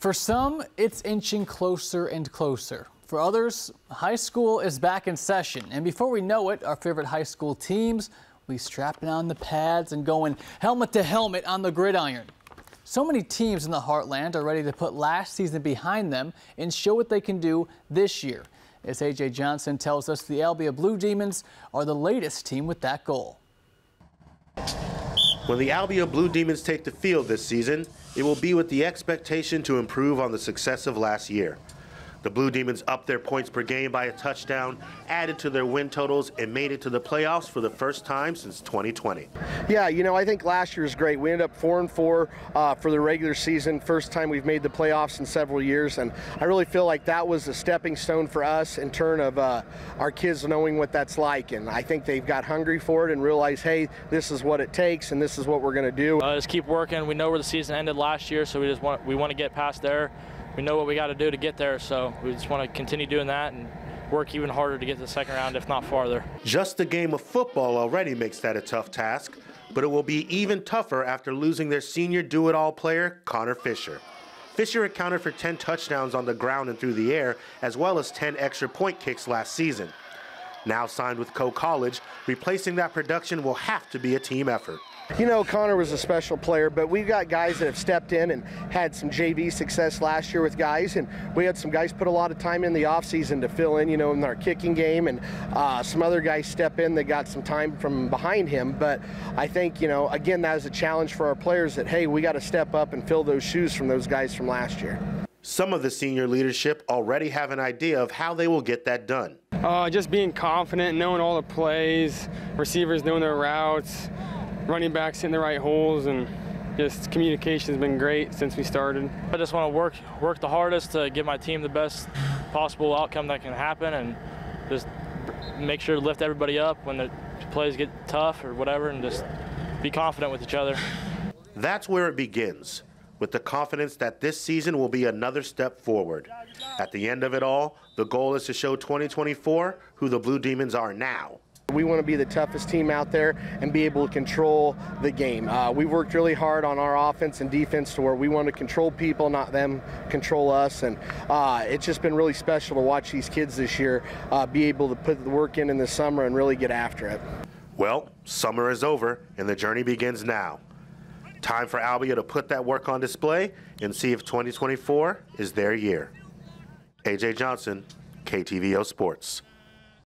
For some, it's inching closer and closer. For others, high school is back in session. And before we know it, our favorite high school teams will be strapping on the pads and going helmet to helmet on the gridiron. So many teams in the Heartland are ready to put last season behind them and show what they can do this year. As A.J. Johnson tells us, the Albia Blue Demons are the latest team with that goal. When the Albia Blue Demons take the field this season, it will be with the expectation to improve on the success of last year. The Blue Demons upped their points per game by a touchdown, added to their win totals, and made it to the playoffs for the first time since 2020. Yeah, you know, I think last year was great. We ended up 4-4 for the regular season. First time we've made the playoffs in several years, and I really feel like that was a stepping stone for us in turn of our kids knowing what that's like. And I think they've got hungry for it and realized, hey, this is what it takes, and this is what we're going to do. Just keep working. We know where the season ended last year, so we want to get past there. We know what we got to do to get there, so we just want to continue doing that and work even harder to get to the second round, if not farther. Just the game of football already makes that a tough task, but it will be even tougher after losing their senior do-it-all player, Connor Fisher. Fisher accounted for 10 touchdowns on the ground and through the air, as well as 10 extra point kicks last season. Now signed with Co College, replacing that production will have to be a team effort. You know, Connor was a special player, but we've got guys that have stepped in and had some JV success last year with guys, and we had some guys put a lot of time in the offseason to fill in, you know, in our kicking game, and some other guys step in that got some time from behind him. But I think, you know, again, that is a challenge for our players that, hey, we got to step up and fill those shoes from those guys from last year. Some of the senior leadership already have an idea of how they will get that done. Just being confident, knowing all the plays, receivers knowing their routes, running backs hitting the right holes, and just communication has been great since we started. I just want to work the hardest to give my team the best possible outcome that can happen, and just make sure to lift everybody up when the plays get tough or whatever, and just be confident with each other. That's where it begins, with the confidence that this season will be another step forward. At the end of it all, the goal is to show 2024 who the Blue Demons are now. We want to be the toughest team out there and be able to control the game. We worked really hard on our offense and defense to where we want to control people, not them control us. And it's just been really special to watch these kids this year be able to put the work in the summer and really get after it. Well, summer is over and the journey begins now. Time for Albia to put that work on display and see if 2024 is their year. A.J. Johnson, KTVO Sports.